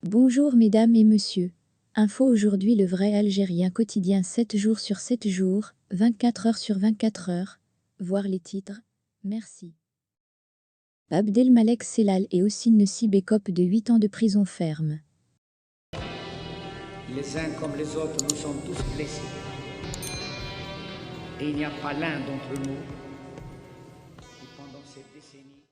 Bonjour mesdames et messieurs. Info aujourd'hui le vrai algérien quotidien 7 jours sur 7 jours, 24 heures sur 24 heures. Voir les titres. Merci. Abdelmalek Sellal et Houssine Nessib écopent de 8 ans de prison ferme. Les uns comme les autres, nous sommes tous blessés. Et il n'y a pas l'un d'entre nous qui, pendant cette décennie...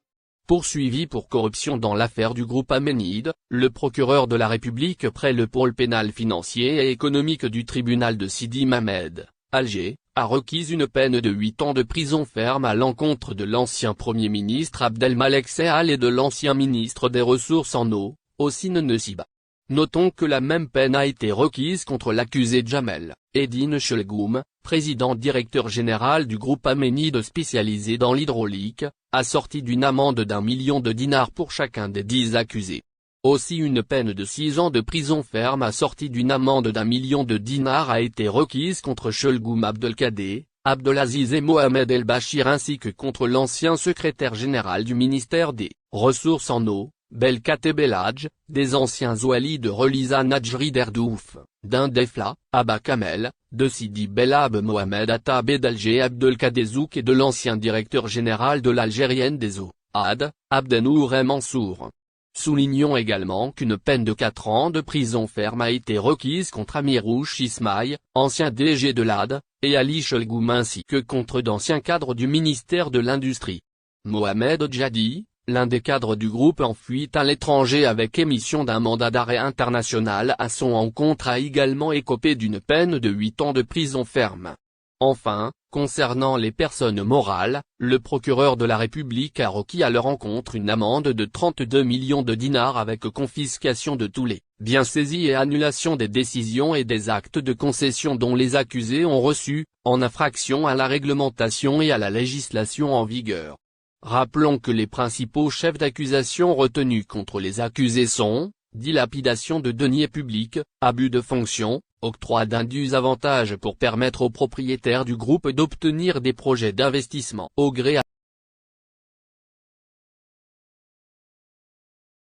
Poursuivi pour corruption dans l'affaire du groupe Aménide, le procureur de la République près le pôle pénal financier et économique du tribunal de Sidi Mamed, Alger, a requis une peine de 8 ans de prison ferme à l'encontre de l'ancien Premier ministre Abdelmalek Sellal et de l'ancien ministre des Ressources en eau, Houssine Nessib. Notons que la même peine a été requise contre l'accusé Djamel Eddine Chelgoum, président directeur général du groupe Aménide spécialisé dans l'hydraulique, assorti d'une amende d'1 million de dinars pour chacun des 10 accusés. Aussi une peine de 6 ans de prison ferme assortie d'une amende d'1 million de dinars a été requise contre Chelgoum Abdelkader, Abdelaziz et Mohamed El Bachir ainsi que contre l'ancien secrétaire général du ministère des Ressources en eau, Belkate Belhadj, des anciens Zouali de Relisa Nadjri d'Erdouf, d'Indefla, Abba Kamel, de Sidi Belhab Mohamed Attab et d'Alger Abdelkader Zouk et de l'ancien directeur général de l'Algérienne des eaux, Ad, Abdenour et Mansour. Soulignons également qu'une peine de 4 ans de prison ferme a été requise contre Amirouche Ismaï, ancien DG de l'AD, et Ali Chelgoum ainsi que contre d'anciens cadres du ministère de l'Industrie. Mohamed Djadi, l'un des cadres du groupe en fuite à l'étranger avec émission d'un mandat d'arrêt international à son encontre a également écopé d'une peine de 8 ans de prison ferme. Enfin, concernant les personnes morales, le procureur de la République a requis à leur encontre une amende de 32 millions de dinars avec confiscation de tous les biens saisis et annulation des décisions et des actes de concession dont les accusés ont reçu, en infraction à la réglementation et à la législation en vigueur. Rappelons que les principaux chefs d'accusation retenus contre les accusés sont, dilapidation de deniers publics, abus de fonction, octroi d'indus avantages pour permettre aux propriétaires du groupe d'obtenir des projets d'investissement au gré à